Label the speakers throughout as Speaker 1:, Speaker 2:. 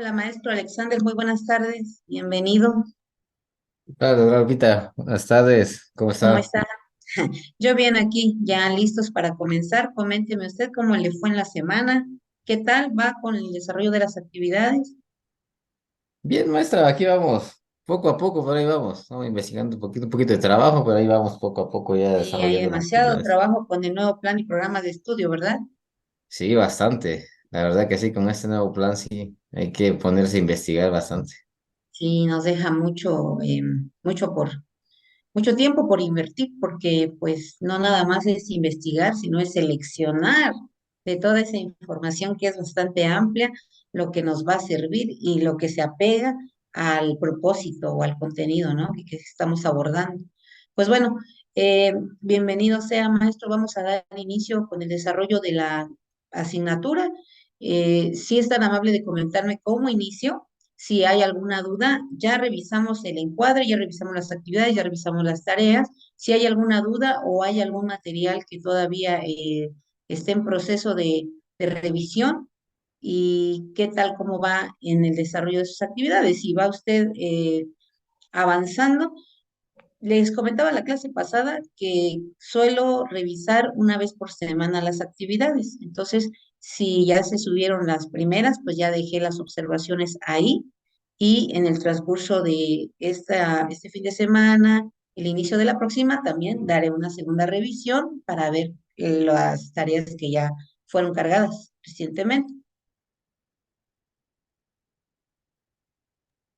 Speaker 1: Hola, maestro Alexander, muy buenas tardes, bienvenido.
Speaker 2: Claro, Laurita, buenas tardes, ¿cómo
Speaker 1: ¿Cómo
Speaker 2: está?
Speaker 1: está? Yo bien aquí, ya listos para comenzar. Coménteme usted cómo le fue en la semana, qué tal va con el desarrollo de las actividades.
Speaker 2: Bien, maestra, aquí vamos, poco a poco, por ahí vamos, estamos investigando un poquito de trabajo, pero ahí vamos poco a poco ya
Speaker 1: Sí, hay
Speaker 2: desarrollando las
Speaker 1: demasiado
Speaker 2: actividades.
Speaker 1: trabajo con el nuevo plan y programa de estudio, ¿verdad?
Speaker 2: Sí, bastante, la verdad que sí, con este nuevo plan sí, hay que ponerse a investigar bastante.
Speaker 1: Sí, nos deja mucho tiempo por invertir, porque pues no nada más es investigar, sino es seleccionar de toda esa información que es bastante amplia, lo que nos va a servir y lo que se apega al propósito o al contenido, ¿no? Que estamos abordando. Pues bueno, eh, bienvenido sea, maestro. Vamos a dar inicio con el desarrollo de la asignatura. Si es tan amable de comentarme cómo inicio. Si hay alguna duda, ya revisamos el encuadre, ya revisamos las actividades, ya revisamos las tareas. Si hay alguna duda o hay algún material que todavía esté en proceso de revisión y qué tal, cómo va en el desarrollo de sus actividades. Si va usted avanzando, les comentaba la clase pasada que suelo revisar una vez por semana las actividades. Entonces, si ya se subieron las primeras, pues ya dejé las observaciones ahí y en el transcurso de este fin de semana, el inicio de la próxima, también daré una segunda revisión para ver las tareas que ya fueron cargadas recientemente.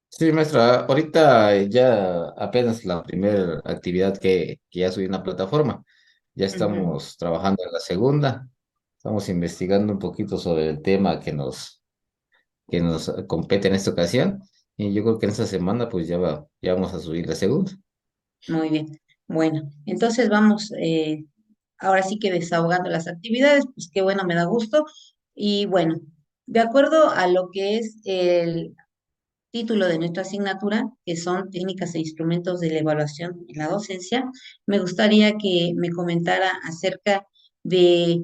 Speaker 2: Sí, maestra, ahorita ya apenas la primera actividad que ya subí en la plataforma, ya
Speaker 1: Ujú.
Speaker 2: estamos trabajando en la segunda, estamos investigando un poquito sobre el tema que nos compete en esta ocasión. Y yo creo que en esta semana pues ya vamos a subir la segunda.
Speaker 1: Muy bien. Bueno, entonces vamos, ahora sí que desahogando las actividades, pues qué bueno, me da gusto. Y bueno, de acuerdo a lo que es el título de nuestra asignatura, que son técnicas e instrumentos de la evaluación en la docencia, me gustaría que me comentara acerca de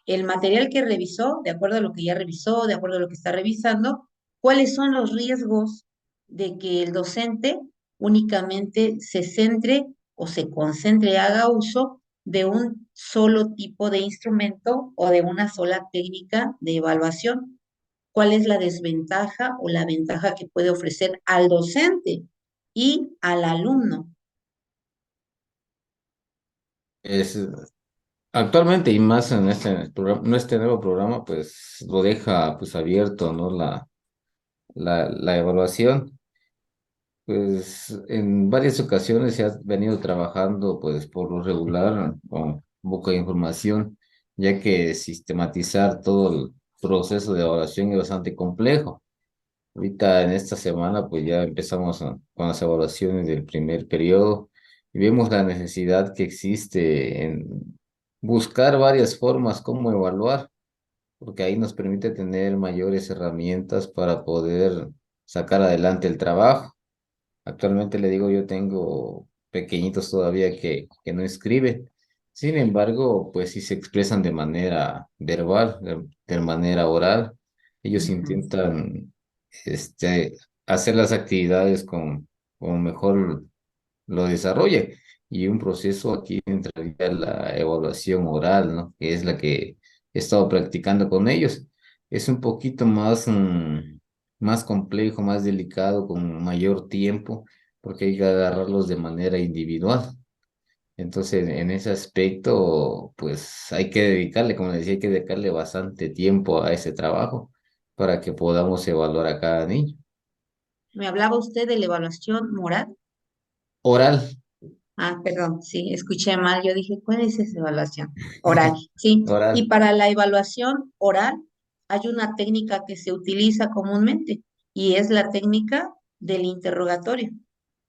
Speaker 1: el material que revisó, de acuerdo a lo que ya revisó, de acuerdo a lo que está revisando, cuáles son los riesgos de que el docente únicamente se centre o se concentre, haga uso de un solo tipo de instrumento o de una sola técnica de evaluación. ¿Cuál es la desventaja o la ventaja que puede ofrecer al docente y al alumno?
Speaker 2: Es, actualmente y más en este programa, no este nuevo programa, pues lo deja pues abierto, ¿no? La evaluación. Pues en varias ocasiones se ha venido trabajando pues por lo regular con poca información, ya que sistematizar todo el proceso de evaluación es bastante complejo. Ahorita en esta semana pues ya empezamos con las evaluaciones del primer periodo y vemos la necesidad que existe en buscar varias formas como evaluar, porque ahí nos permite tener mayores herramientas para poder sacar adelante el trabajo. Actualmente le digo, yo tengo pequeñitos todavía que no escriben. Sin embargo, pues si se expresan de manera verbal, de manera oral. Ellos
Speaker 1: Ujú.
Speaker 2: intentan hacer las actividades con mejor lo desarrollen. Y un proceso aquí entraría la evaluación oral, ¿no? Que es la que he estado practicando con ellos. Es un poquito más complejo, más delicado, con mayor tiempo, porque hay que agarrarlos de manera individual. Entonces, en ese aspecto, pues hay que dedicarle, como decía, hay que dedicarle bastante tiempo a ese trabajo para que podamos evaluar a cada niño.
Speaker 1: ¿Me hablaba usted de la evaluación moral?
Speaker 2: Oral,
Speaker 1: Ah, perdón, sí, escuché mal. Yo dije, ¿cuál es esa evaluación? Oral, sí. Y
Speaker 2: oral.
Speaker 1: para la evaluación oral hay una técnica que se utiliza comúnmente y es la técnica del interrogatorio,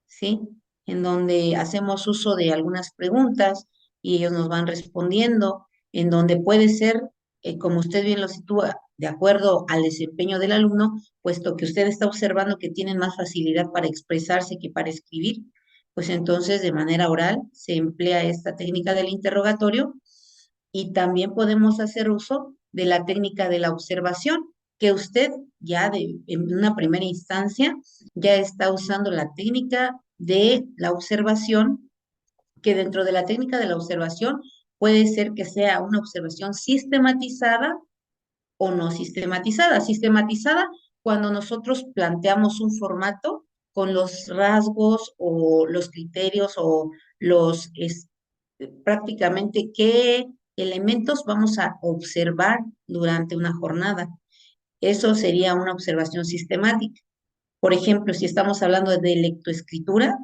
Speaker 1: ¿sí? En donde hacemos uso de algunas preguntas y ellos nos van respondiendo, en donde puede ser, como usted bien lo sitúa, de acuerdo al desempeño del alumno, puesto que usted está observando que tienen más facilidad para expresarse que para escribir, pues entonces de manera oral se emplea esta técnica del interrogatorio y también podemos hacer uso de la técnica de la observación. que usted ya en una primera instancia ya está usando la técnica de la observación, que dentro de la técnica de la observación puede ser que sea una observación sistematizada o no sistematizada. Sistematizada cuando nosotros planteamos un formato con los rasgos o los criterios o los prácticamente qué elementos vamos a observar durante una jornada. Eso sería una observación sistemática. Por ejemplo, si estamos hablando de lectoescritura,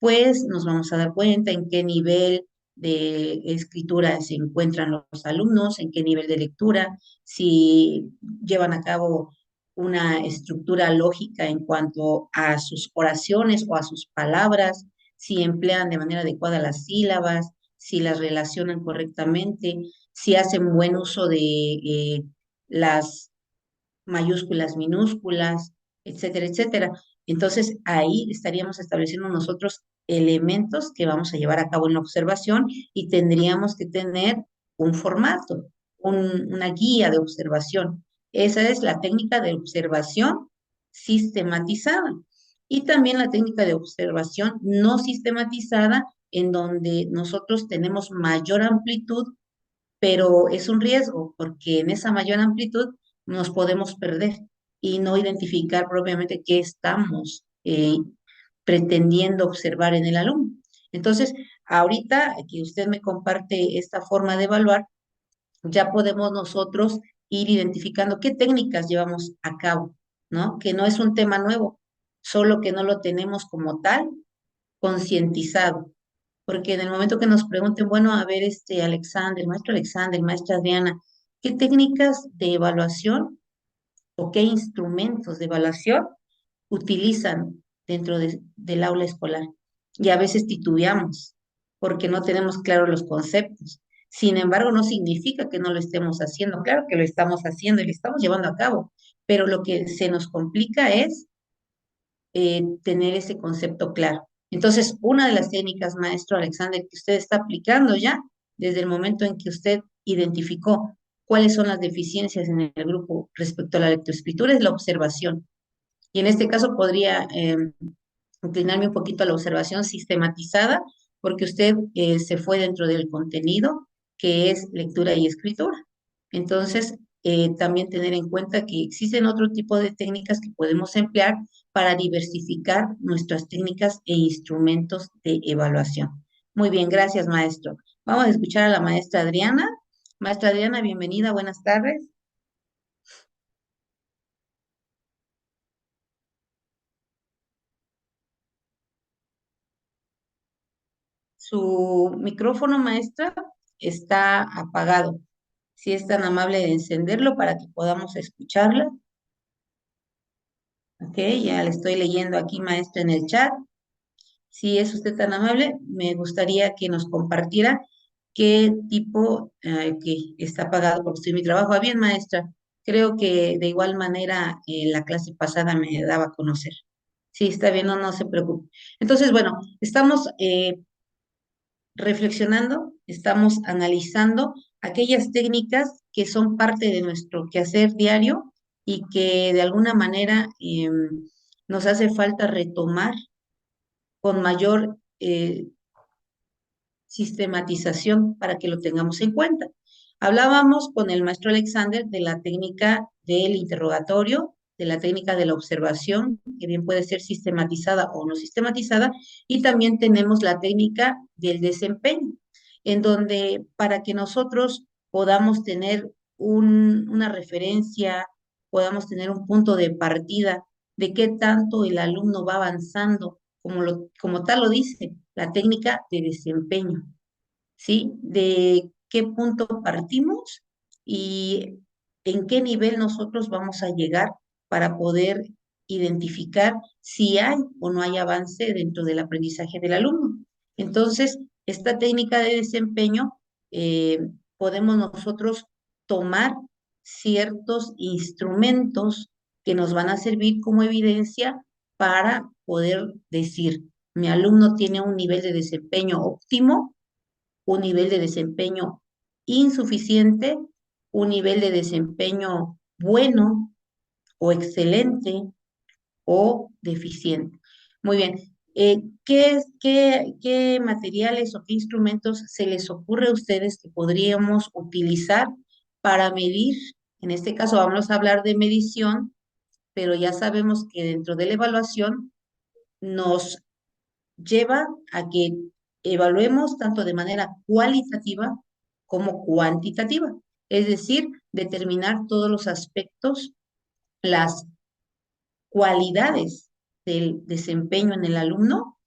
Speaker 1: pues nos vamos a dar cuenta en qué nivel de escritura se encuentran los alumnos, en qué nivel de lectura, si llevan a cabo una estructura lógica en cuanto a sus oraciones o a sus palabras, si emplean de manera adecuada las sílabas, si las relacionan correctamente, si hacen buen uso de las mayúsculas, minúsculas, etcétera, etcétera. Entonces, ahí estaríamos estableciendo nosotros elementos que vamos a llevar a cabo en la observación y tendríamos que tener un formato, una guía de observación. Esa es la técnica de observación sistematizada. Y también la técnica de observación no sistematizada, en donde nosotros tenemos mayor amplitud, pero es un riesgo porque en esa mayor amplitud nos podemos perder y no identificar propiamente qué estamos pretendiendo observar en el alumno. Entonces, ahorita que usted me comparte esta forma de evaluar, ya podemos nosotros ir identificando qué técnicas llevamos a cabo, ¿no? Que no es un tema nuevo, solo que no lo tenemos como tal concientizado, porque en el momento que nos pregunten, bueno, a ver, Alexander, maestra Adriana, ¿qué técnicas de evaluación o qué instrumentos de evaluación utilizan dentro del aula escolar? Y a veces titubeamos porque no tenemos claros los conceptos. Sin embargo, no significa que no lo estemos haciendo. Claro que lo estamos haciendo y lo estamos llevando a cabo, pero lo que se nos complica es tener ese concepto claro. Entonces, una de las técnicas, maestro Alexander, que usted está aplicando ya desde el momento en que usted identificó cuáles son las deficiencias en el grupo respecto a la lectoescritura es la observación. Y en este caso podría inclinarme un poquito a la observación sistematizada, porque usted se fue dentro del contenido que es lectura y escritura. Entonces, también tener en cuenta que existen otro tipo de técnicas que podemos emplear para diversificar nuestras técnicas e instrumentos de evaluación. Muy bien, gracias, maestro. Vamos a escuchar a la maestra Adriana. Maestra Adriana, bienvenida, buenas tardes. Su micrófono, maestra, está apagado. Si es tan amable de encenderlo para que podamos escucharla. Ok, ya le estoy leyendo aquí, maestra, en el chat. Si es usted tan amable, me gustaría que nos compartiera qué tipo que está apagado porque estoy en mi trabajo. Ah, bien, maestra. Creo que de igual manera la clase pasada me daba a conocer. Sí, está bien, no, no se preocupe. Entonces, bueno, estamos reflexionando, estamos analizando aquellas técnicas que son parte de nuestro quehacer diario y que de alguna manera nos hace falta retomar con mayor sistematización para que lo tengamos en cuenta. Hablábamos con el maestro Alexander de la técnica del interrogatorio, de la técnica de la observación, que bien puede ser sistematizada o no sistematizada, y también tenemos la técnica del desempeño, en donde para que nosotros podamos tener una referencia, podamos tener un punto de partida de qué tanto el alumno va avanzando, como tal lo dice, la técnica de desempeño. ¿Sí? De qué punto partimos y en qué nivel nosotros vamos a llegar para poder identificar si hay o no hay avance dentro del aprendizaje del alumno. Entonces, esta técnica de desempeño eh, podemos nosotros tomar ciertos instrumentos que nos van a servir como evidencia para poder decir, mi alumno tiene un nivel de desempeño óptimo, un nivel de desempeño insuficiente, un nivel de desempeño bueno o excelente o deficiente. Muy bien. ¿Qué materiales o qué instrumentos se les ocurre a ustedes que podríamos utilizar para medir? En este caso vamos a hablar de medición, pero ya sabemos que dentro de la evaluación nos lleva a que evaluemos tanto de manera cualitativa como cuantitativa, es decir, determinar todos los aspectos, las cualidades del desempeño en el alumno,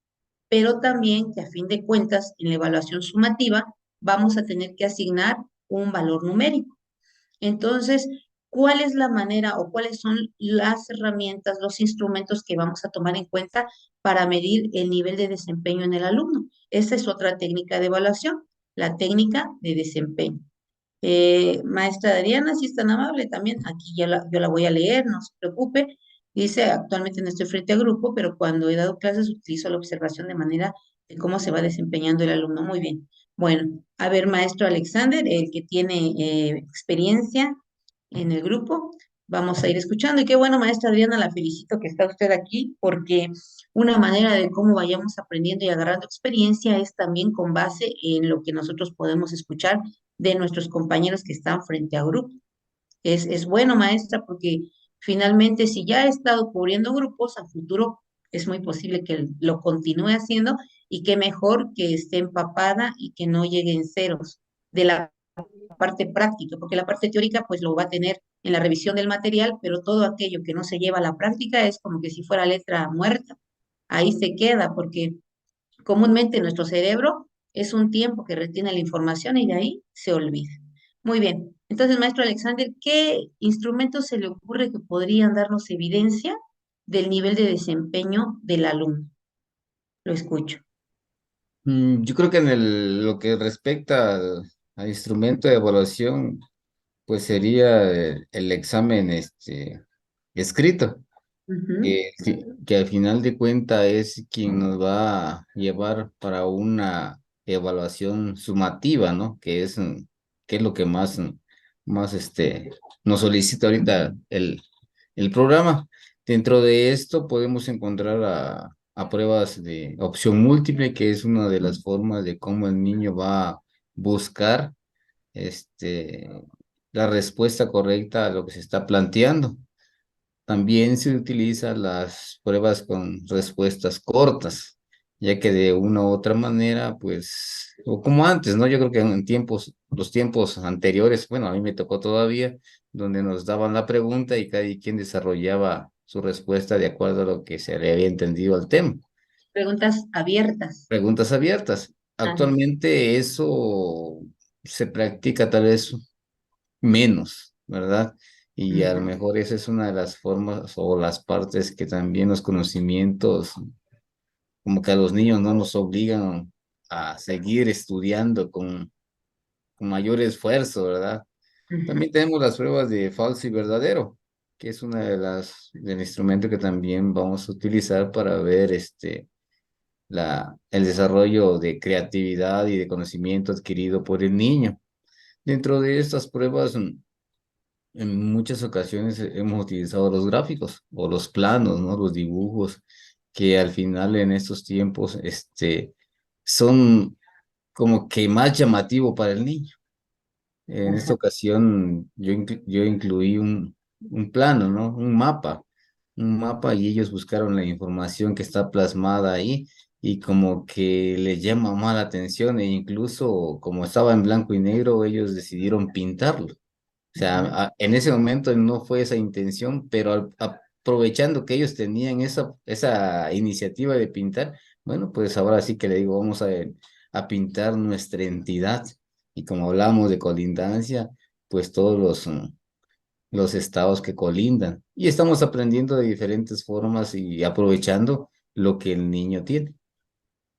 Speaker 1: pero también que a fin de cuentas en la evaluación sumativa vamos a tener que asignar un valor numérico. Entonces, ¿cuál es la manera o cuáles son las herramientas, los instrumentos que vamos a tomar en cuenta para medir el nivel de desempeño en el alumno? Esa es otra técnica de evaluación, la técnica de desempeño. Maestra Adriana, si es tan amable, también aquí yo la voy a leer, no se preocupe. Dice, actualmente no estoy frente a grupo, pero cuando he dado clases utilizo la observación de manera de cómo se va desempeñando el alumno. Muy bien. Bueno, a ver, maestro Alexander, el que tiene experiencia en el grupo, vamos a ir escuchando. Y qué bueno, maestra Adriana, la felicito que está usted aquí, porque una manera de cómo vayamos aprendiendo y agarrando experiencia es también con base en lo que nosotros podemos escuchar de nuestros compañeros que están frente a grupo. Es bueno, maestra, porque finalmente si ya ha estado cubriendo grupos, a futuro es muy posible que lo continúe haciendo y que mejor que esté empapada y que no llegue en ceros de la parte práctica, porque la parte teórica pues lo va a tener en la revisión del material, pero todo aquello que no se lleva a la práctica es como que si fuera letra muerta. Ahí se queda, porque comúnmente nuestro cerebro es un tiempo que retiene la información y de ahí se olvida. Muy bien. Entonces, maestro Alexander, ¿qué instrumentos se le ocurre que podrían darnos evidencia del nivel de desempeño del alumno? Lo escucho.
Speaker 2: Yo creo que lo que respecta al instrumento de evaluación, pues sería el examen escrito,
Speaker 1: Ujú,
Speaker 2: que al final de cuentas es quien nos va a llevar para una evaluación sumativa, ¿no? Que es lo que más nos solicita ahorita el programa. Dentro de esto podemos encontrar a pruebas de opción múltiple, que es una de las formas de cómo el niño va a buscar este, la respuesta correcta a lo que se está planteando. También se utilizan las pruebas con respuestas cortas, ya que de una u otra manera, pues, o como antes, ¿no? Yo creo que en los tiempos anteriores, bueno, a mí me tocó todavía, donde nos daban la pregunta y cada quien desarrollaba su respuesta de acuerdo a lo que se le había entendido al tema.
Speaker 1: preguntas abiertas.
Speaker 2: Preguntas abiertas.
Speaker 1: Ah,
Speaker 2: Actualmente eso se practica tal vez menos, ¿verdad? Y a lo
Speaker 1: ujú,
Speaker 2: mejor esa es una de las formas o las partes que también los conocimientos, como que a los niños no nos obligan a seguir estudiando con mayor esfuerzo, ¿verdad?
Speaker 1: ujú.
Speaker 2: También tenemos las pruebas de falso y verdadero, que es una de del instrumento que también vamos a utilizar para ver el desarrollo de creatividad y de conocimiento adquirido por el niño. Dentro de estas pruebas, en muchas ocasiones hemos utilizado los gráficos o los planos, ¿no? Los dibujos, que al final en estos tiempos, son como que más llamativo para el niño. En esta
Speaker 1: Ajá.
Speaker 2: ocasión yo incluí un plano, ¿no? Un mapa y ellos buscaron la información que está plasmada ahí y como que les llama más la atención e incluso como estaba en blanco y negro, ellos decidieron pintarlo. O sea,
Speaker 1: Ya.
Speaker 2: en ese momento no fue esa intención, pero aprovechando que ellos tenían esa iniciativa de pintar, bueno, pues ahora sí que le digo, vamos a pintar nuestra entidad. Y como hablamos de colindancia, pues todos los estados que colindan. Y estamos aprendiendo de diferentes formas y aprovechando lo que el niño tiene.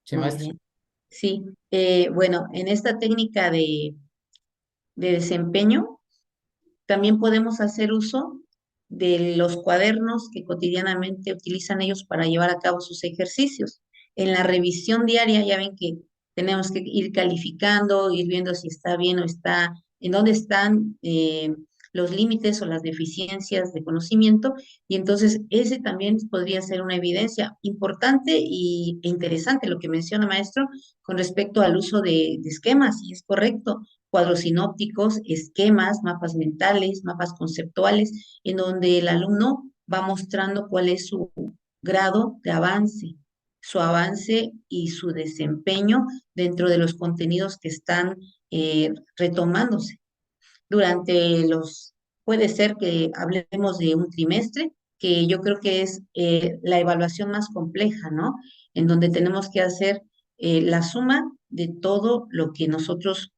Speaker 2: ¿Sí,
Speaker 1: Muy
Speaker 2: maestro?
Speaker 1: bien. Sí, bueno, en esta técnica de desempeño también podemos hacer uso de los cuadernos que cotidianamente utilizan ellos para llevar a cabo sus ejercicios. En la revisión diaria ya ven que tenemos que ir calificando, ir viendo si está bien o está, en dónde están los límites o las deficiencias de conocimiento, y entonces ese también podría ser una evidencia importante e interesante lo que menciona maestro con respecto al uso de esquemas, y es correcto, cuadros sinópticos, esquemas, mapas mentales, mapas conceptuales, en donde el alumno va mostrando cuál es su grado de avance, su avance y su desempeño dentro de los contenidos que están retomándose durante puede ser que hablemos de un trimestre, que yo creo que es la evaluación más compleja, ¿no? En donde tenemos que hacer la suma de todo lo que nosotros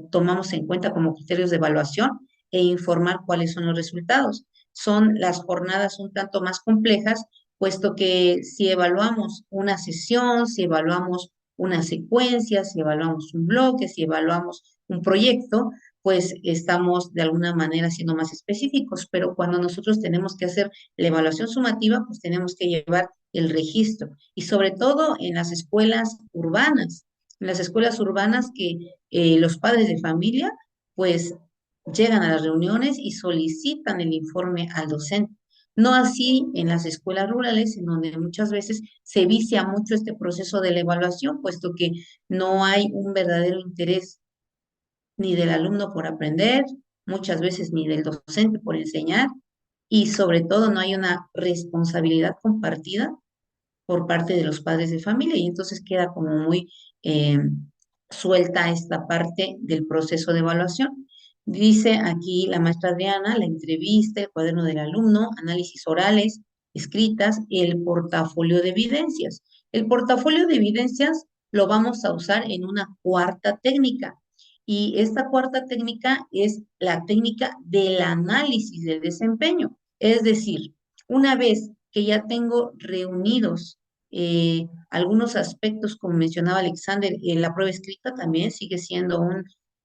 Speaker 1: tomamos en cuenta como criterios de evaluación e informar cuáles son los resultados. Son las jornadas un tanto más complejas, puesto que si evaluamos una sesión, si evaluamos una secuencia, si evaluamos un bloque, si evaluamos un proyecto, pues estamos de alguna manera siendo más específicos, pero cuando nosotros tenemos que hacer la evaluación sumativa, pues tenemos que llevar el registro y sobre todo en las escuelas urbanas, que los padres de familia pues llegan a las reuniones y solicitan el informe al docente. No así en las escuelas rurales, en donde muchas veces se vicia mucho este proceso de la evaluación, puesto que no hay un verdadero interés ni del alumno por aprender, muchas veces ni del docente por enseñar, y sobre todo no hay una responsabilidad compartida por parte de los padres de familia, y entonces queda como muy eh, suelta esta parte del proceso de evaluación. Dice aquí la maestra Adriana, la entrevista, el cuaderno del alumno, análisis orales, escritas, el portafolio de evidencias. El portafolio de evidencias lo vamos a usar en una cuarta técnica. Y esta cuarta técnica es la técnica del análisis del desempeño. Es decir, una vez que ya tengo reunidos algunos aspectos, como mencionaba Alexander, la prueba escrita también sigue siendo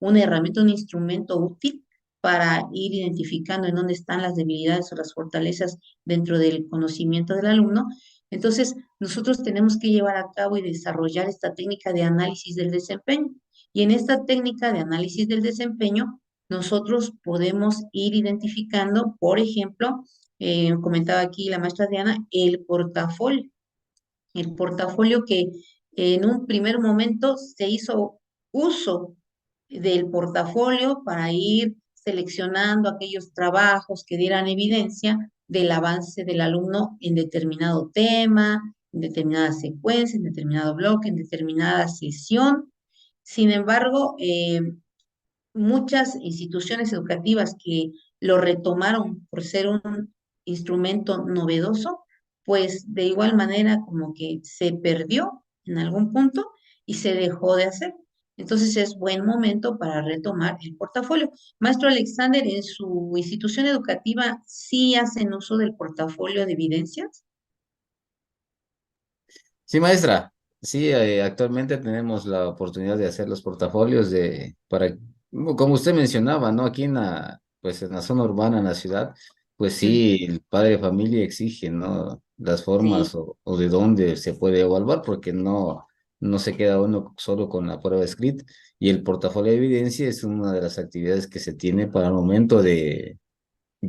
Speaker 1: una herramienta, un instrumento útil para ir identificando en dónde están las debilidades o las fortalezas dentro del conocimiento del alumno. Entonces, nosotros tenemos que llevar a cabo y desarrollar esta técnica de análisis del desempeño. Y en esta técnica de análisis del desempeño, nosotros podemos ir identificando, por ejemplo, comentaba aquí la maestra Diana, el portafolio que en un primer momento se hizo uso del portafolio para ir seleccionando aquellos trabajos que dieran evidencia del avance del alumno en determinado tema, en determinada secuencia, en determinado bloque, en determinada sesión. Sin embargo, muchas instituciones educativas que lo retomaron por ser un instrumento novedoso, pues de igual manera como que se perdió en algún punto y se dejó de hacer. Entonces es buen momento para retomar el portafolio. Maestro Alexander, ¿en su institución educativa sí hacen uso del portafolio de evidencias?
Speaker 2: Sí, maestra. Sí, actualmente tenemos la oportunidad de hacer los portafolios como usted mencionaba, ¿no? Aquí pues en la zona urbana, en la ciudad, pues
Speaker 1: Mm,
Speaker 2: sí, el padre de familia exige, ¿no? Las formas
Speaker 1: sí,
Speaker 2: o de dónde se puede evaluar, porque no se queda uno solo con la prueba escrita. Y el portafolio de evidencia es una de las actividades que se tiene para el momento de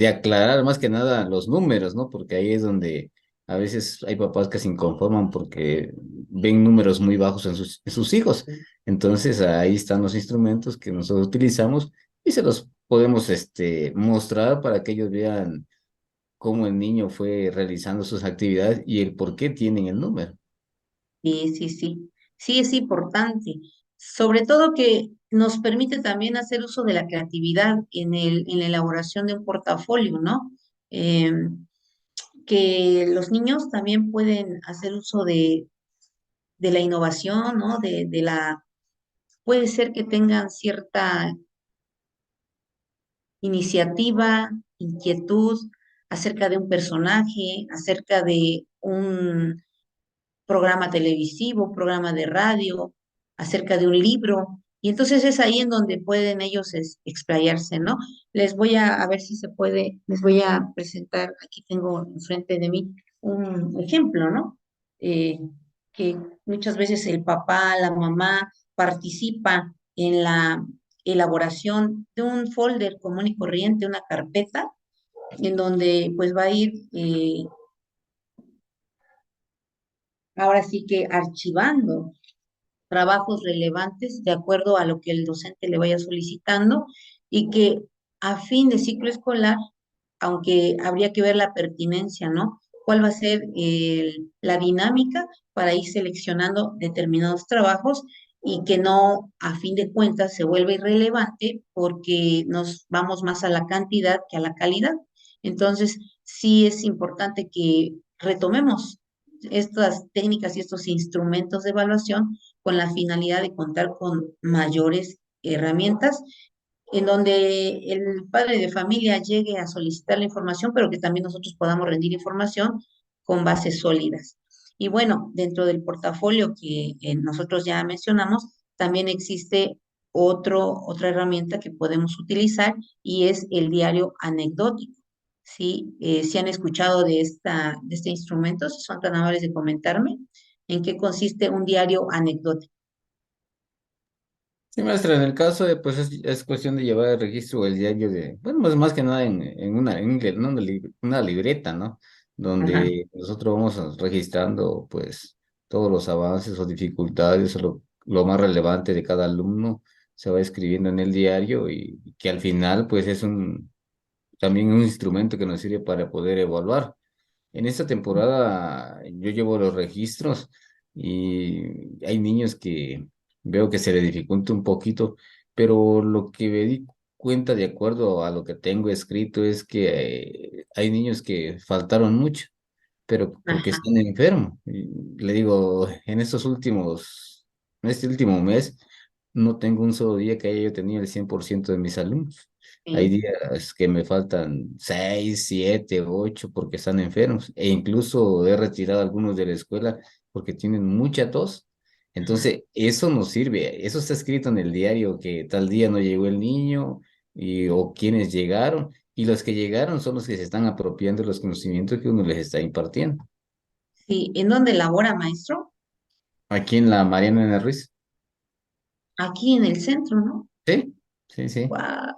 Speaker 2: aclarar más que nada los números, ¿no? Porque ahí es donde a veces hay papás que se inconforman porque ven números muy bajos en sus hijos. Entonces ahí están los instrumentos que nosotros utilizamos y se los podemos mostrar para que ellos vean cómo el niño fue realizando sus actividades y el por qué tienen el número.
Speaker 1: sí, sí, sí. Sí es importante. Sobre todo que nos permite también hacer uso de la creatividad en la elaboración de un portafolio, ¿no? Eh, que los niños también pueden hacer uso de la innovación, ¿no? Puede ser que tengan cierta iniciativa, inquietud acerca de un personaje, acerca de un programa televisivo, programa de radio, acerca de un libro. Y entonces es ahí en donde pueden ellos explayarse, ¿no? A ver si se puede, les voy a presentar, aquí tengo enfrente de mí un ejemplo, ¿no? Eh, que muchas veces el papá, la mamá participa elaboración de un folder común y corriente, una carpeta, en donde pues va a ir ahora sí que archivando trabajos relevantes de acuerdo a lo que el docente le vaya solicitando y que a fin de ciclo escolar, aunque habría que ver la pertinencia, ¿no? ¿Cuál va a ser la dinámica para ir seleccionando determinados trabajos y que no, a fin de cuentas, se vuelva irrelevante porque nos vamos más a la cantidad que a la calidad? Entonces, sí es importante que retomemos estas técnicas y estos instrumentos de evaluación con la finalidad de contar con mayores herramientas en donde el padre de familia llegue a solicitar la información, pero que también nosotros podamos rendir información con bases sólidas. Y bueno, dentro del portafolio que nosotros ya mencionamos, también existe otra herramienta que podemos utilizar y es el diario anecdótico. ¿Sí? Si han escuchado de este instrumento, si son tan amables de comentarme en qué consiste un diario anecdótico.
Speaker 2: Sí, maestra, en el caso de, pues es cuestión de llevar el registro o el diario de, bueno, pues más que nada en una libreta, ¿no?
Speaker 1: Ajá.
Speaker 2: Donde nosotros vamos registrando, pues, todos los avances o dificultades o lo más relevante de cada alumno se va escribiendo en el diario y que al final, pues, es también un instrumento que nos sirve para poder evaluar. En esta temporada yo llevo los registros y hay niños que veo que se les dificulta un poquito, pero lo que me di cuenta de acuerdo a lo que tengo escrito es que hay niños que faltaron mucho, pero porque
Speaker 1: Ajá.
Speaker 2: están enfermos. Y le digo, en este último mes, no tengo un solo día que haya yo tenido el 100% de mis alumnos. Hay
Speaker 1: Sí.
Speaker 2: días que me faltan 6, 7, 8 porque están enfermos. E incluso he retirado a algunos de la escuela porque tienen mucha tos. Entonces, eso nos sirve. Eso está escrito en el diario que tal día no llegó el niño o quienes llegaron. Y los que llegaron son los que se están apropiando de los conocimientos que uno les está impartiendo.
Speaker 1: Sí, ¿en dónde labora, maestro?
Speaker 2: Aquí en la Mariana N. Ruiz.
Speaker 1: Aquí en el centro, ¿no?
Speaker 2: Sí, sí, sí.
Speaker 1: Guau.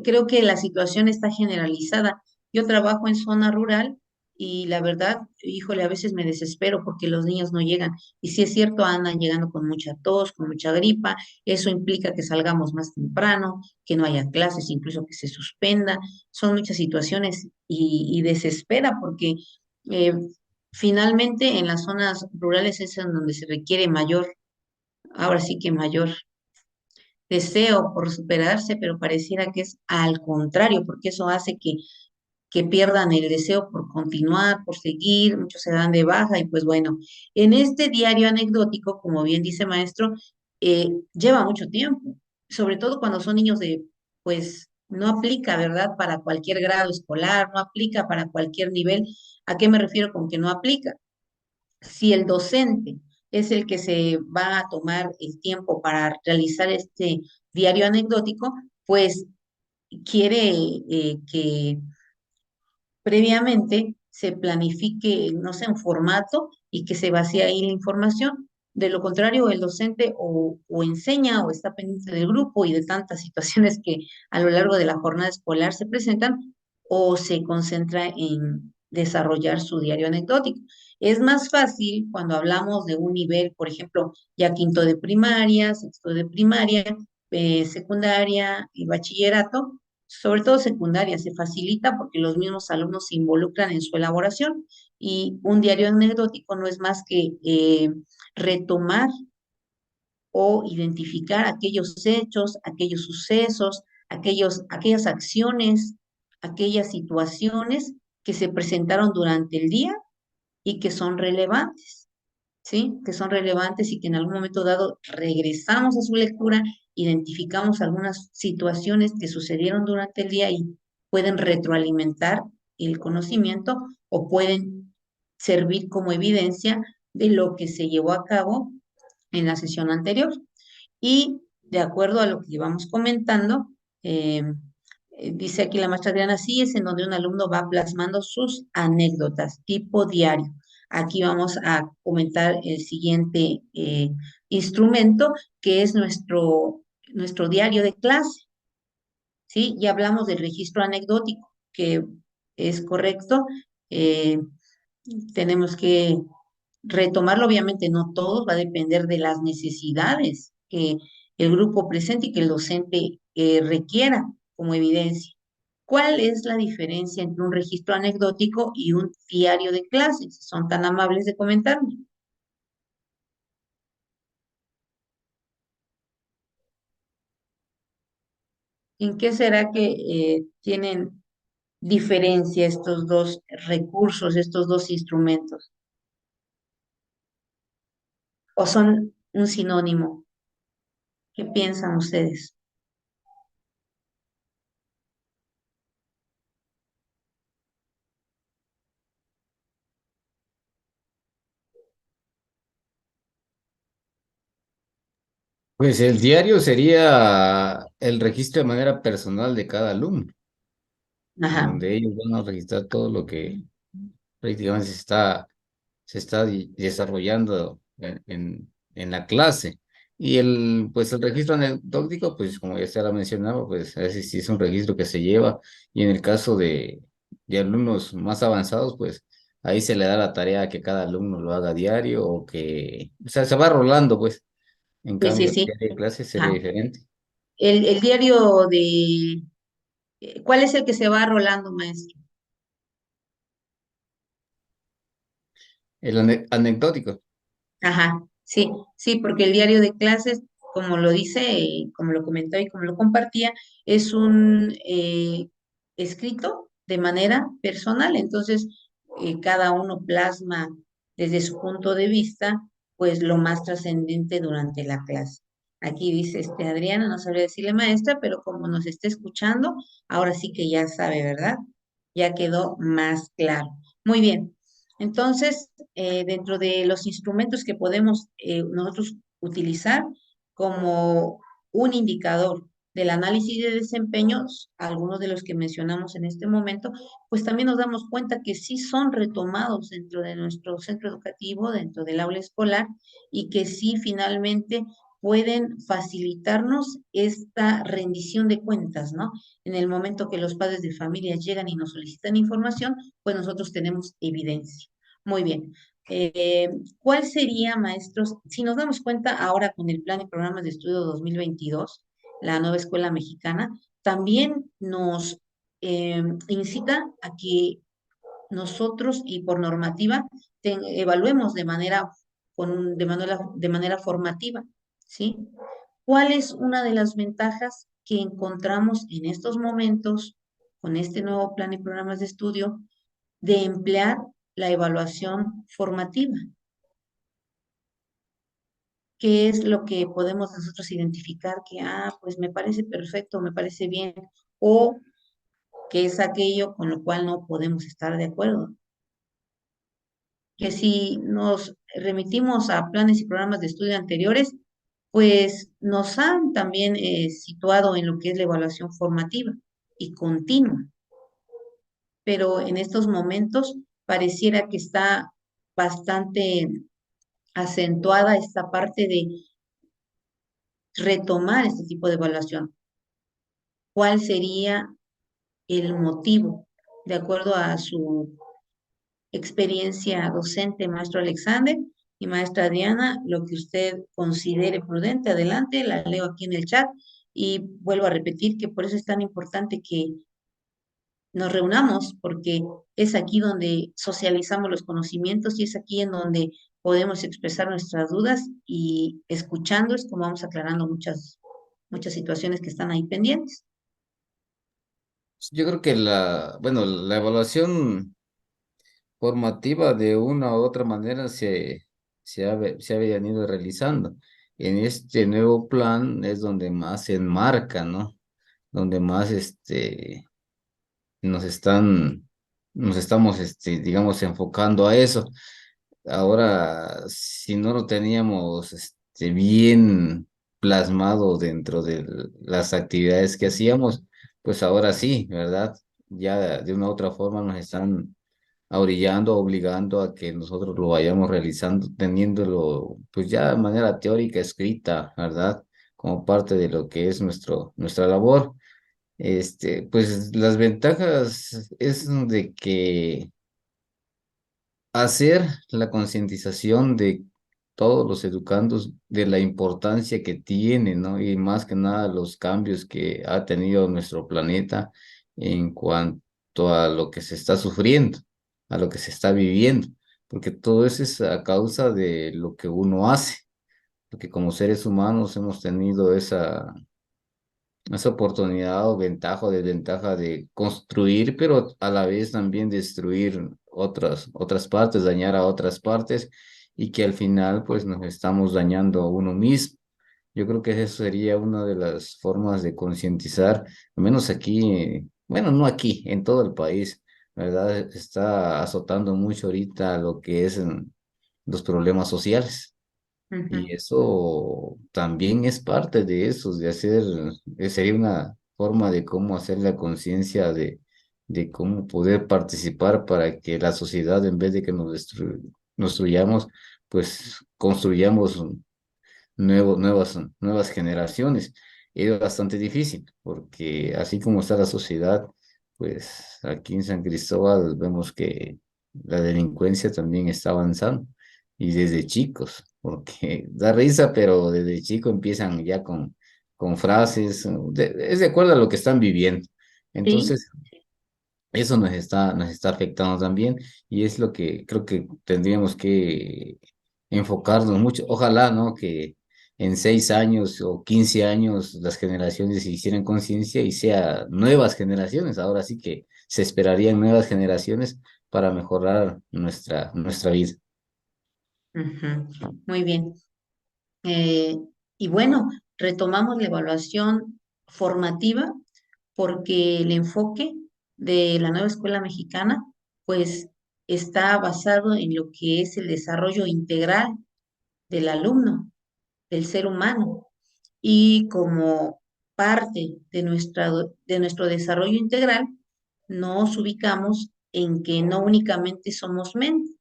Speaker 1: Creo que la situación está generalizada. Yo trabajo en zona rural y la verdad, híjole, a veces me desespero porque los niños no llegan. Y si es cierto, andan llegando con mucha tos, con mucha gripa. Eso implica que salgamos más temprano, que no haya clases, incluso que se suspenda. Son muchas situaciones y desespera porque eh, finalmente en las zonas rurales es en donde se requiere mayor, ahora sí que mayor deseo por superarse, pero pareciera que es al contrario, porque eso hace que pierdan el deseo por continuar, por seguir, muchos se dan de baja y pues bueno, en este diario anecdótico, como bien dice maestro, lleva mucho tiempo, sobre todo cuando son niños de, pues no aplica, ¿verdad? Para cualquier grado escolar, no aplica para cualquier nivel. ¿A qué me refiero con que no aplica? Si el docente es el que se va a tomar el tiempo para realizar este diario anecdótico, pues quiere que previamente se planifique, no sé, un formato y que se vacíe ahí la información. De lo contrario, el docente o enseña o está pendiente del grupo y de tantas situaciones que a lo largo de la jornada escolar se presentan, o se concentra en desarrollar su diario anecdótico. Es más fácil cuando hablamos de un nivel, por ejemplo, ya quinto de primaria, sexto de primaria, secundaria y bachillerato, sobre todo secundaria, se facilita porque los mismos alumnos se involucran en su elaboración y un diario anecdótico no es más que retomar o identificar aquellos hechos, aquellos sucesos, aquellas acciones, aquellas situaciones que se presentaron durante el día y que son relevantes. ¿Sí? Que son relevantes y que en algún momento dado regresamos a su lectura, identificamos algunas situaciones que sucedieron durante el día y pueden retroalimentar el conocimiento o pueden servir como evidencia de lo que se llevó a cabo en la sesión anterior. Y de acuerdo a lo que íbamos comentando, eh, dice aquí la maestra Adriana, sí es en donde un alumno va plasmando sus anécdotas, tipo diario. Aquí vamos a comentar el siguiente instrumento, que es nuestro nuestro diario de clase, ¿sí? Ya hablamos del registro anecdótico, que es correcto. eh, Tenemos que retomarlo, obviamente no todos, va a depender de las necesidades que el grupo presente y que el docente requiera como evidencia. ¿Cuál es la diferencia entre un registro anecdótico y un diario de clases? ¿Son tan amables de comentarme? ¿En qué será que tienen diferencia estos dos recursos, estos dos instrumentos? ¿O son un sinónimo? ¿Qué piensan ustedes?
Speaker 2: Pues el diario sería el registro de manera personal de cada alumno, en
Speaker 1: Ajá.
Speaker 2: donde ellos van a registrar todo lo que prácticamente se está desarrollando en la clase. Y pues el registro anecdótico, pues como ya se lo mencionaba, pues ese sí es un registro que se lleva. Y en el caso de alumnos más avanzados, pues ahí se le da la tarea que cada alumno lo haga diario o sea, se va rolando, pues. En
Speaker 1: Sí, sí,
Speaker 2: cambio, el
Speaker 1: sí.
Speaker 2: diario de clase sería
Speaker 1: Ajá.
Speaker 2: diferente.
Speaker 1: El diario de... ¿Cuál es el que se va rolando, maestro?
Speaker 2: El anecdótico.
Speaker 1: Ajá, sí, sí, porque el diario de clases, como lo dice, como lo comentó y como lo compartía, es un escrito de manera personal. Entonces, cada uno plasma desde su punto de vista, pues lo más trascendente durante la clase. Aquí dice Adriana, no sabría decirle maestra, pero como nos está escuchando, ahora sí que ya sabe, ¿verdad? Ya quedó más claro. Muy bien. Entonces, dentro de los instrumentos que podemos nosotros utilizar como un indicador del análisis de desempeños, algunos de los que mencionamos en este momento, pues también nos damos cuenta que sí son retomados dentro de nuestro centro educativo, dentro del aula escolar, y que sí finalmente pueden facilitarnos esta rendición de cuentas, ¿no? En el momento que los padres de familia llegan y nos solicitan información, pues nosotros tenemos evidencia. Muy bien. ¿Cuál sería, maestros, si nos damos cuenta ahora con el Plan y Programas de Estudio 2022, la nueva escuela mexicana, también nos incita a que nosotros y por normativa evaluemos de manera formativa, ¿sí? ¿Cuál es una de las ventajas que encontramos en estos momentos con este nuevo plan y programas de estudio de emplear la evaluación formativa? ¿Qué es lo que podemos nosotros identificar que, pues me parece perfecto, me parece bien, o que es aquello con lo cual no podemos estar de acuerdo? Que si nos remitimos a planes y programas de estudio anteriores, pues nos han también situado en lo que es la evaluación formativa y continua, pero en estos momentos pareciera que está bastante acentuada esta parte de retomar este tipo de evaluación. ¿Cuál sería el motivo, de acuerdo a su experiencia docente, maestro Alexander y maestra Adriana, lo que usted considere prudente? Adelante, la leo aquí en el chat y vuelvo a repetir que por eso es tan importante que nos reunamos, porque es aquí donde socializamos los conocimientos y es aquí en donde podemos expresar nuestras dudas, y escuchando es como vamos aclarando muchas situaciones que están ahí pendientes.
Speaker 2: Yo creo que bueno, la evaluación formativa de una u otra manera se ha venido realizando. En este nuevo plan es donde más se enmarca, ¿no? Donde más nos están, nos estamos, digamos, enfocando a eso. Ahora, si no lo teníamos bien plasmado dentro de las actividades que hacíamos, pues ahora sí, ¿verdad? Ya de una u otra forma nos están orillando, obligando a que nosotros lo vayamos realizando, teniéndolo pues ya de manera teórica, escrita, ¿verdad? como parte de lo que es nuestra labor. Pues las ventajas es de que hacer la concientización de todos los educandos de la importancia que tiene, ¿no? Y más que nada los cambios que ha tenido nuestro planeta en cuanto a lo que se está sufriendo, a lo que se está viviendo, porque todo eso es a causa de lo que uno hace, porque como seres humanos hemos tenido esa oportunidad o ventaja o desventaja de construir, pero a la vez también destruir otras partes, dañar a otras partes y que al final pues nos estamos dañando a uno mismo. Yo creo que eso sería una de las formas de concientizar, al menos aquí, bueno, no aquí, en todo el país, ¿verdad? Está azotando mucho ahorita lo que es los problemas sociales.
Speaker 1: Ujú,
Speaker 2: Y eso también es parte de eso, de hacer, sería una forma de cómo hacer la conciencia de cómo poder participar para que la sociedad, en vez de que nos destruyamos, pues construyamos nuevas generaciones. Es bastante difícil, porque así como está la sociedad, pues aquí en San Cristóbal vemos que la delincuencia también está avanzando, y desde chicos, porque da risa, pero desde chico empiezan ya con frases, es de acuerdo a lo que están viviendo.
Speaker 1: sí,
Speaker 2: Entonces, eso nos está afectando también y es lo que creo que tendríamos que enfocarnos mucho. Ojalá, ¿no? Que en 6 años o 15 años las generaciones se hicieran conciencia y sea nuevas generaciones. Ahora sí que se esperarían nuevas generaciones para mejorar nuestra vida.
Speaker 1: ujú, muy bien. Eh, y bueno, retomamos la evaluación formativa porque el enfoque de la nueva escuela mexicana, pues está basado en lo que es el desarrollo integral del alumno, del ser humano. Y como parte de nuestro desarrollo integral, nos ubicamos en que no únicamente somos mente,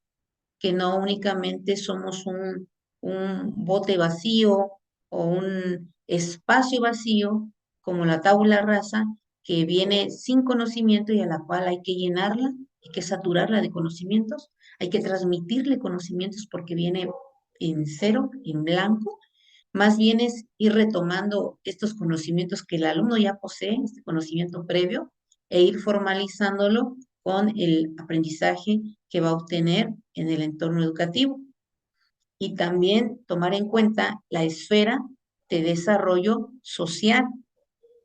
Speaker 1: que no únicamente somos un bote vacío o un espacio vacío como la tabula rasa que viene sin conocimiento y a la cual hay que llenarla, hay que saturarla de conocimientos, hay que transmitirle conocimientos porque viene en cero, en blanco. Más bien es ir retomando estos conocimientos que el alumno ya posee, este conocimiento previo, e ir formalizándolo con el aprendizaje que va a obtener en el entorno educativo. Y también tomar en cuenta la esfera de desarrollo social,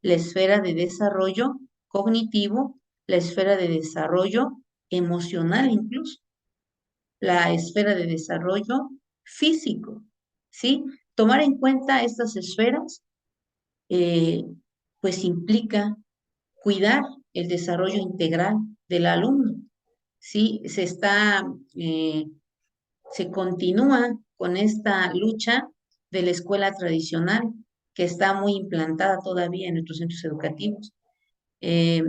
Speaker 1: la esfera de desarrollo cognitivo, la esfera de desarrollo emocional incluso, la esfera de desarrollo físico, ¿sí? Tomar en cuenta estas esferas, eh, pues implica cuidar el desarrollo integral del alumno, ¿sí? Eh, se continúa con esta lucha de la escuela tradicional que está muy implantada todavía en nuestros centros educativos. Eh,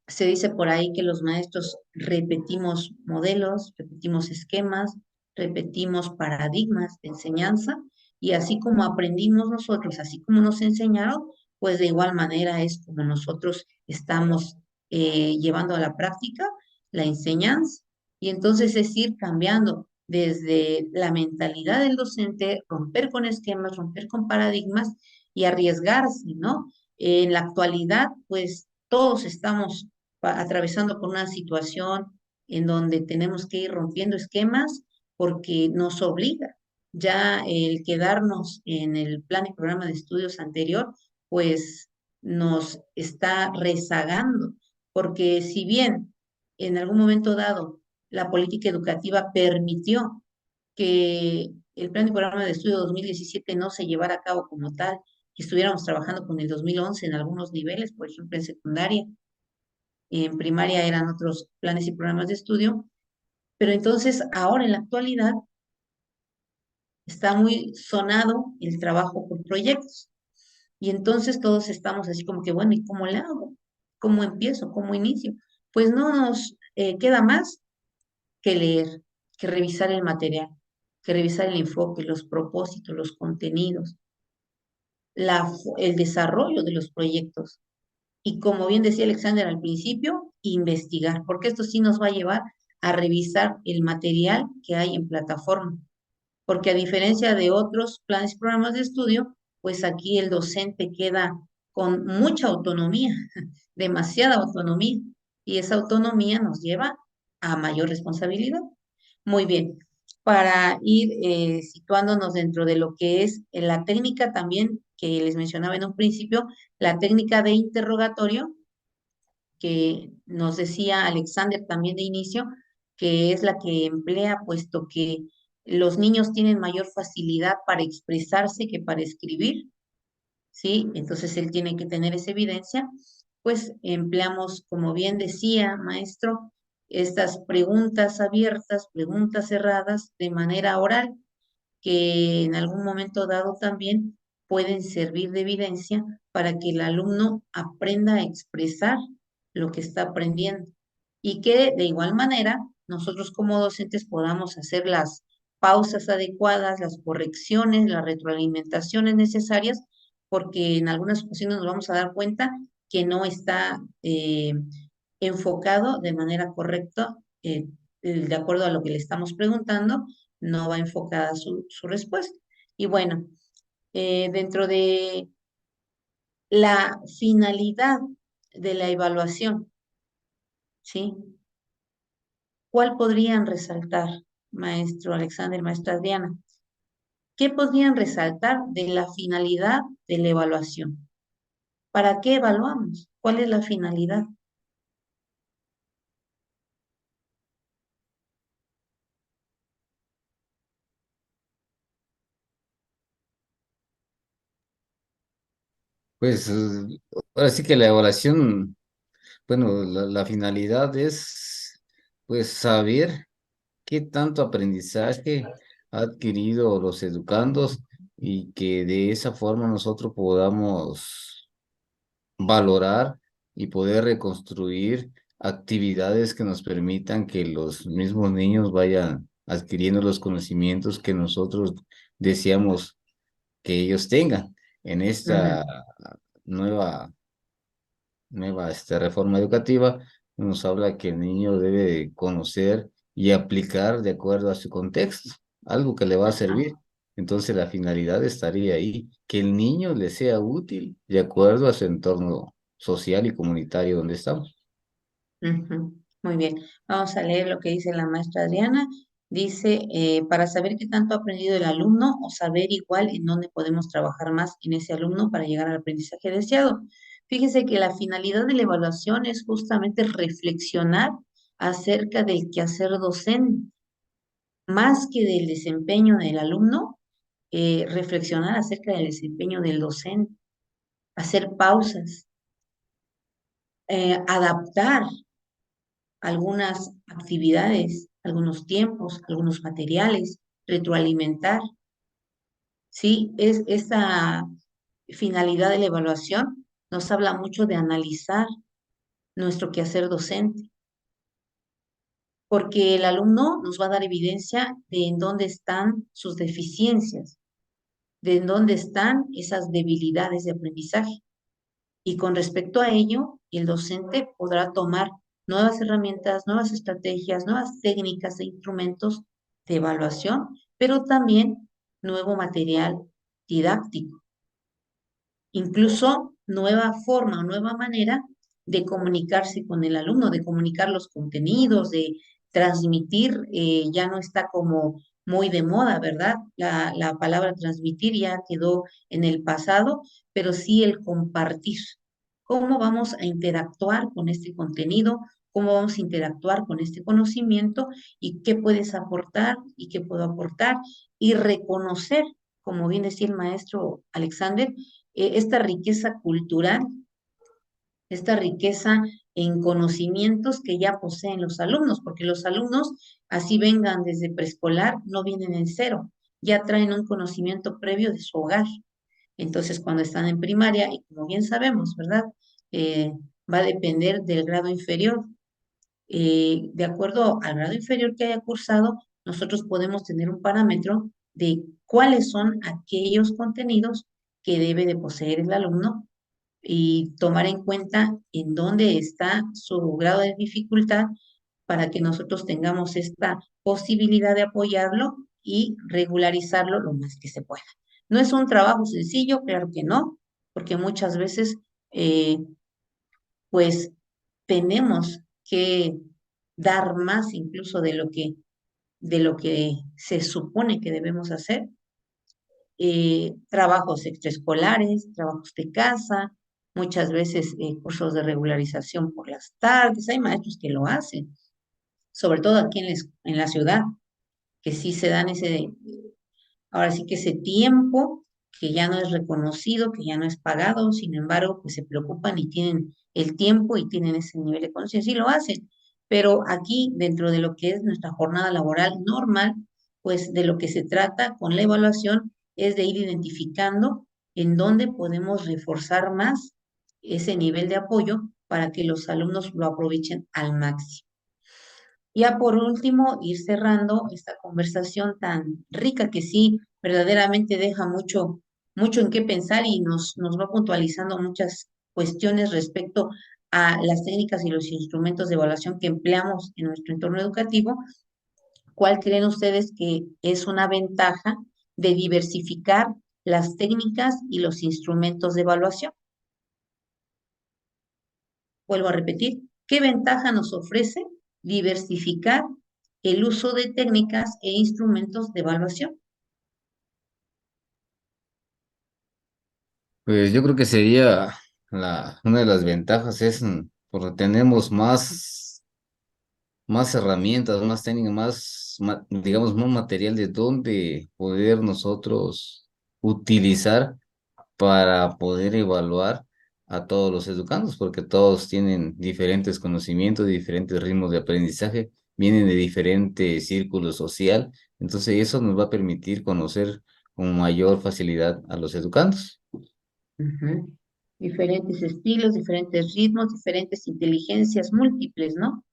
Speaker 1: Se dice por ahí que los maestros repetimos modelos, repetimos esquemas, repetimos paradigmas de enseñanza y así como aprendimos nosotros, así como nos enseñaron, pues de igual manera es como nosotros estamos llevando a la práctica la enseñanza. Y entonces es ir cambiando desde la mentalidad del docente, romper con esquemas, romper con paradigmas y arriesgarse, ¿no? En la actualidad, pues todos estamos atravesando por una situación en donde tenemos que ir rompiendo esquemas porque nos obliga ya el quedarnos en el plan y programa de estudios anterior, pues nos está rezagando, porque si bien en algún momento dado la política educativa permitió que el plan y programa de estudio 2017 no se llevara a cabo como tal, que estuviéramos trabajando con el 2011 en algunos niveles, por ejemplo en secundaria, en primaria eran otros planes y programas de estudio, pero entonces ahora en la actualidad está muy sonado el trabajo por proyectos. Y entonces todos estamos así como que, bueno, ¿y cómo le hago? ¿Cómo empiezo? ¿Cómo inicio? Pues no nos queda más que leer, que revisar el material, que revisar el enfoque, los propósitos, los contenidos, el desarrollo de los proyectos. Y como bien decía Alexander al principio, investigar, porque esto sí nos va a llevar a revisar el material que hay en plataforma, porque a diferencia de otros planes y programas de estudio, pues aquí el docente queda con mucha autonomía, demasiada autonomía, y esa autonomía nos lleva a mayor responsabilidad. Muy bien, para ir situándonos dentro de lo que es la técnica también que les mencionaba en un principio, la técnica de interrogatorio, que nos decía Alexander también de inicio, que es la que emplea, puesto que los niños tienen mayor facilidad para expresarse que para escribir, ¿sí? Entonces él tiene que tener esa evidencia, pues empleamos, como bien decía, maestro, estas preguntas abiertas, preguntas cerradas de manera oral, que en algún momento dado también pueden servir de evidencia para que el alumno aprenda a expresar lo que está aprendiendo y que de igual manera nosotros como docentes podamos hacer las pausas adecuadas, las correcciones, las retroalimentaciones necesarias, porque en algunas ocasiones nos vamos a dar cuenta que no está enfocado de manera correcta, de acuerdo a lo que le estamos preguntando, no va enfocada su respuesta. Y bueno, dentro de la finalidad de la evaluación, ¿sí? ¿Cuál podrían resaltar, maestro Alexander, maestra Adriana? ¿Qué podrían resaltar de la finalidad de la evaluación? ¿Para qué evaluamos? ¿Cuál es la finalidad?
Speaker 2: Pues ahora sí que la evaluación, bueno, la finalidad es pues saber qué tanto aprendizaje ha adquirido los educandos y que de esa forma nosotros podamos valorar y poder reconstruir actividades que nos permitan que los mismos niños vayan adquiriendo los conocimientos que nosotros deseamos que ellos tengan en esta
Speaker 1: Ujú,
Speaker 2: nueva reforma educativa. Nos habla que el niño debe conocer y aplicar de acuerdo a su contexto, algo que le va a
Speaker 1: ajá.
Speaker 2: servir. Entonces la finalidad estaría ahí, que el niño le sea útil de acuerdo a su entorno social y comunitario donde estamos.
Speaker 1: Ujú, muy bien, vamos a leer lo que dice la maestra Adriana. Dice, para saber qué tanto ha aprendido el alumno o saber igual en dónde podemos trabajar más en ese alumno para llegar al aprendizaje deseado. Fíjese que la finalidad de la evaluación es justamente reflexionar acerca del quehacer docente, más que del desempeño del alumno, reflexionar acerca del desempeño del docente, hacer pausas, adaptar algunas actividades, algunos tiempos, algunos materiales, retroalimentar. Sí, es esa finalidad de la evaluación nos habla mucho de analizar nuestro quehacer docente, porque el alumno nos va a dar evidencia de en dónde están sus deficiencias, de en dónde están esas debilidades de aprendizaje. Y con respecto a ello, el docente podrá tomar nuevas herramientas, nuevas estrategias, nuevas técnicas e instrumentos de evaluación, pero también nuevo material didáctico, incluso nueva forma, nueva manera de comunicarse con el alumno, de comunicar los contenidos, de transmitir, ya no está como muy de moda, ¿verdad? La palabra transmitir ya quedó en el pasado, pero sí el compartir. ¿Cómo vamos a interactuar con este contenido? ¿Cómo vamos a interactuar con este conocimiento? ¿Y qué puedes aportar? ¿Y qué puedo aportar? Y reconocer, como bien decía el maestro Alexander, esta riqueza cultural, esta riqueza en conocimientos que ya poseen los alumnos, porque los alumnos, así vengan desde preescolar, no vienen en cero, ya traen un conocimiento previo de su hogar. Entonces, cuando están en primaria, y como bien sabemos, ¿verdad? Eh, Va a depender del grado inferior. De acuerdo al grado inferior que haya cursado, nosotros podemos tener un parámetro de cuáles son aquellos contenidos que debe de poseer el alumno y tomar en cuenta en dónde está su grado de dificultad para que nosotros tengamos esta posibilidad de apoyarlo y regularizarlo lo más que se pueda. No es un trabajo sencillo, claro que no, porque muchas veces eh, pues tenemos que dar más incluso de lo que se supone que debemos hacer, trabajos extraescolares, trabajos de casa, muchas veces cursos de regularización por las tardes, hay maestros que lo hacen, sobre todo aquí en la ciudad, que sí se dan ahora sí que ese tiempo que ya no es reconocido, que ya no es pagado, sin embargo, pues se preocupan y tienen el tiempo y tienen ese nivel de conciencia y lo hacen. Pero aquí, dentro de lo que es nuestra jornada laboral normal, pues de lo que se trata con la evaluación es de ir identificando en dónde podemos reforzar más ese nivel de apoyo para que los alumnos lo aprovechen al máximo. Ya por último, ir cerrando esta conversación tan rica que sí verdaderamente deja mucho, mucho en qué pensar y nos va puntualizando muchas cuestiones respecto a las técnicas y los instrumentos de evaluación que empleamos en nuestro entorno educativo. ¿Cuál creen ustedes que es una ventaja de diversificar las técnicas y los instrumentos de evaluación? Vuelvo a repetir, ¿qué ventaja nos ofrece diversificar el uso de técnicas e instrumentos de evaluación?
Speaker 2: Pues yo creo que sería una de las ventajas es porque tenemos más herramientas, más técnicas, digamos, más material de donde poder nosotros utilizar para poder evaluar a todos los educandos, porque todos tienen diferentes conocimientos, diferentes ritmos de aprendizaje, vienen de diferente círculo social, entonces eso nos va a permitir conocer con mayor facilidad a los educandos.
Speaker 1: Ujú. Diferentes estilos, diferentes ritmos, diferentes inteligencias múltiples, ¿no?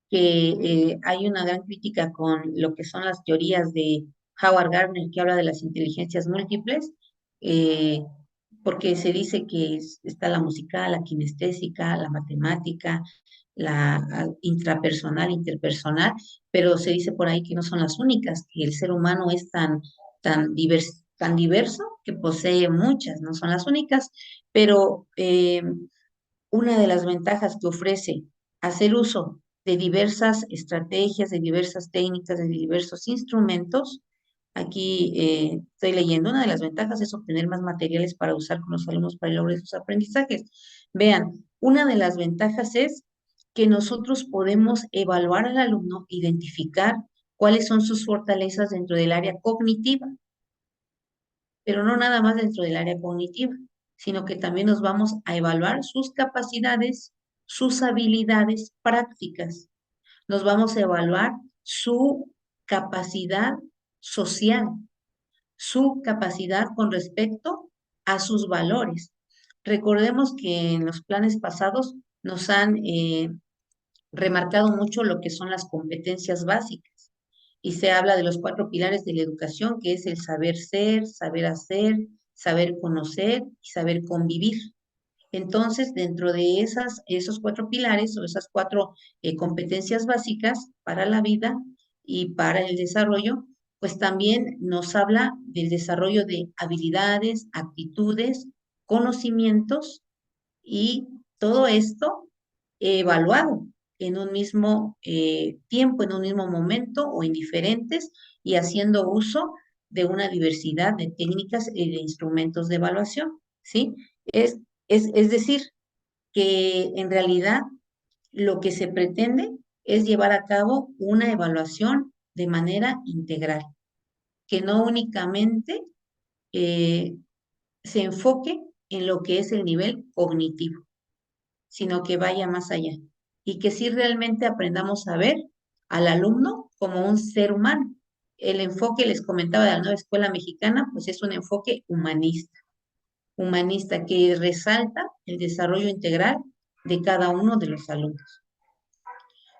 Speaker 1: Que hay una gran crítica con lo que son las teorías de Howard Gardner, que habla de las inteligencias múltiples, eh, porque se dice que está la musical, la kinestésica, la matemática, la intrapersonal, interpersonal, pero se dice por ahí que no son las únicas, que el ser humano es tan diverso que posee muchas, no son las únicas, pero una de las ventajas que ofrece hacer uso de diversas estrategias, de diversas técnicas, de diversos instrumentos. Aquí estoy leyendo, una de las ventajas es obtener más materiales para usar con los alumnos para el logro de sus aprendizajes. Vean, una de las ventajas es que nosotros podemos evaluar al alumno, identificar cuáles son sus fortalezas dentro del área cognitiva, pero no nada más dentro del área cognitiva, sino que también nos vamos a evaluar sus capacidades, sus habilidades prácticas. Nos vamos a evaluar su capacidad social, su capacidad con respecto a sus valores. Recordemos que en los planes pasados nos han remarcado mucho lo que son las competencias básicas y se habla de los cuatro pilares de la educación, que es el saber ser, saber hacer, saber conocer y saber convivir. Entonces, dentro de esos cuatro pilares o esas cuatro competencias básicas para la vida y para el desarrollo, pues también nos habla del desarrollo de habilidades, actitudes, conocimientos y todo esto evaluado en un mismo tiempo, en un mismo momento o en diferentes y haciendo uso de una diversidad de técnicas y de instrumentos de evaluación, ¿sí? Es, es decir, que en realidad lo que se pretende es llevar a cabo una evaluación de manera integral, que no únicamente eh, se enfoque en lo que es el nivel cognitivo, sino que vaya más allá y que sí realmente aprendamos a ver al alumno como un ser humano. El enfoque, les comentaba, de la nueva escuela mexicana, pues es un enfoque humanista, humanista que resalta el desarrollo integral de cada uno de los alumnos.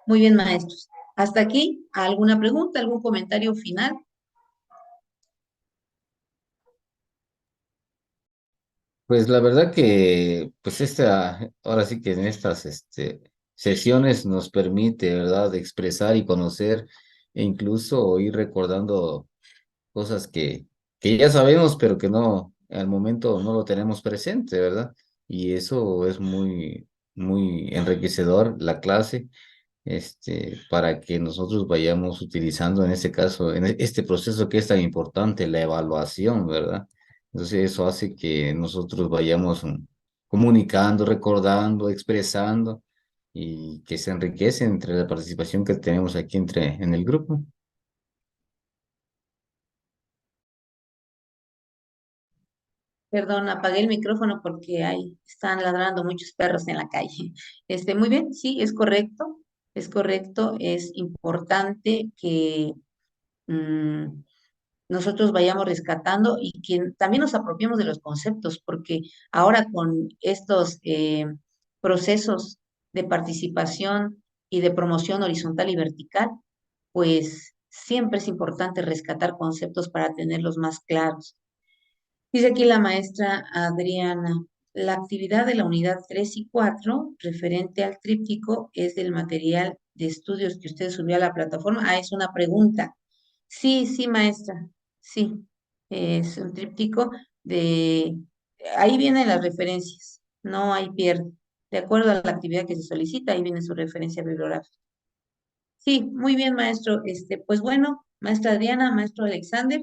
Speaker 1: Muy bien, maestros. Hasta aquí, ¿alguna pregunta, algún comentario final?
Speaker 2: Pues la verdad que, pues ahora sí que en estas sesiones nos permite, ¿verdad?, expresar y conocer e incluso ir recordando cosas que ya sabemos, pero que no, al momento no lo tenemos presente, ¿verdad? Y eso es muy, muy enriquecedor, la clase, para que nosotros vayamos utilizando en este caso, este proceso que es tan importante, la evaluación, ¿verdad? Entonces eso hace que nosotros vayamos comunicando, recordando, expresando y que se enriquece entre la participación que tenemos aquí en el grupo.
Speaker 1: Perdón, apagué el micrófono porque ahí están ladrando muchos perros en la calle. Muy bien, sí, es correcto, es importante que mm, nosotros vayamos rescatando y que también nos apropiemos de los conceptos, porque ahora con estos procesos de participación y de promoción horizontal y vertical, pues siempre es importante rescatar conceptos para tenerlos más claros. Dice aquí la maestra Adriana, la actividad de la unidad 3 y 4 referente al tríptico es del material de estudios que usted subió a la plataforma. Ah, es una pregunta. Sí, sí, maestra, sí. Es un tríptico de... Ahí vienen las referencias, no hay pierde. De acuerdo a la actividad que se solicita, ahí viene su referencia bibliográfica. Sí, muy bien, maestro. Pues bueno, maestra Adriana, maestro Alexander,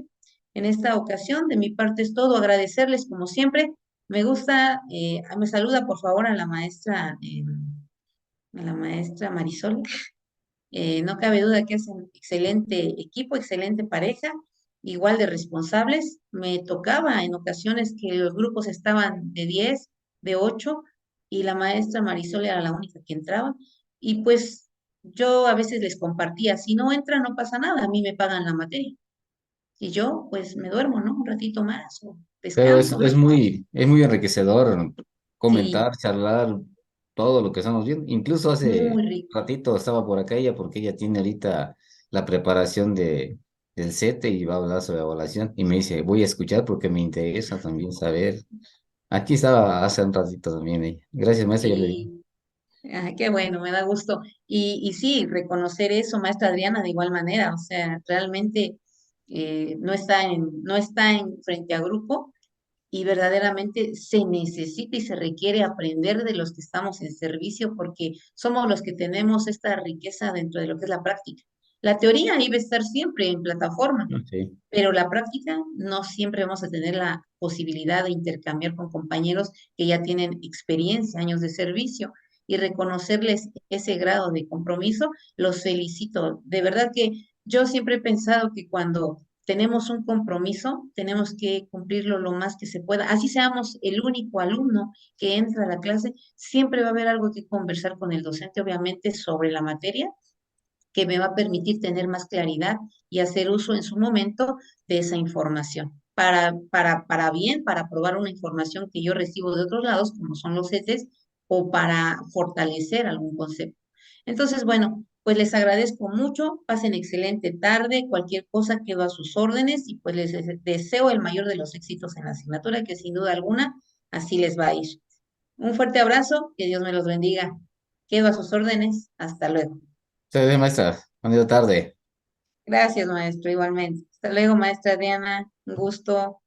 Speaker 1: en esta ocasión de mi parte es todo. Agradecerles como siempre. Me gusta, me saluda por favor a la maestra Marisol. No cabe duda que hacen excelente equipo, excelente pareja, igual de responsables. Me tocaba en ocasiones que los grupos estaban de 10, de 8, y la maestra Marisol era la única que entraba. Y pues yo a veces les compartía, si no entra no pasa nada, a mí me pagan la materia. Y yo pues me duermo, ¿no? Un ratito más o
Speaker 2: Pero
Speaker 1: descanso más.
Speaker 2: es muy enriquecedor
Speaker 1: Sí,
Speaker 2: comentar, charlar todo lo que estamos viendo. Incluso hace
Speaker 1: muy rico.
Speaker 2: ratito estaba por acá ella porque ella tiene ahorita la preparación del CETE y va a hablar sobre evaluación. Y me dice, voy a escuchar porque me interesa también saber. Aquí estaba hace un ratito también ella. Gracias, maestra, yo le digo.
Speaker 1: Sí. Ay, qué bueno, me da gusto. Y sí, reconocer eso, maestra Adriana, de igual manera, o sea, realmente no está en frente a grupo y verdaderamente se necesita y se requiere aprender de los que estamos en servicio porque somos los que tenemos esta riqueza dentro de lo que es la práctica. La teoría iba a estar siempre en plataforma,
Speaker 2: Ah, sí.
Speaker 1: pero la práctica no siempre vamos a tener la posibilidad de intercambiar con compañeros que ya tienen experiencia, años de servicio y reconocerles ese grado de compromiso, los felicito. De verdad que yo siempre he pensado que cuando tenemos un compromiso, tenemos que cumplirlo lo más que se pueda. Así seamos el único alumno que entra a la clase, siempre va a haber algo que conversar con el docente, obviamente, sobre la materia que me va a permitir tener más claridad y hacer uso en su momento de esa información. Para bien, para probar una información que yo recibo de otros lados, como son los CETES, o para fortalecer algún concepto. Entonces, bueno, pues les agradezco mucho, pasen excelente tarde, cualquier cosa quedo a sus órdenes y pues les deseo el mayor de los éxitos en la asignatura, que sin duda alguna así les va a ir. Un fuerte abrazo, que Dios me los bendiga. Quedo a sus órdenes, hasta luego.
Speaker 2: Está bien, maestra. Buena tarde.
Speaker 1: Gracias, maestro, igualmente. Hasta luego, maestra Diana. Un gusto.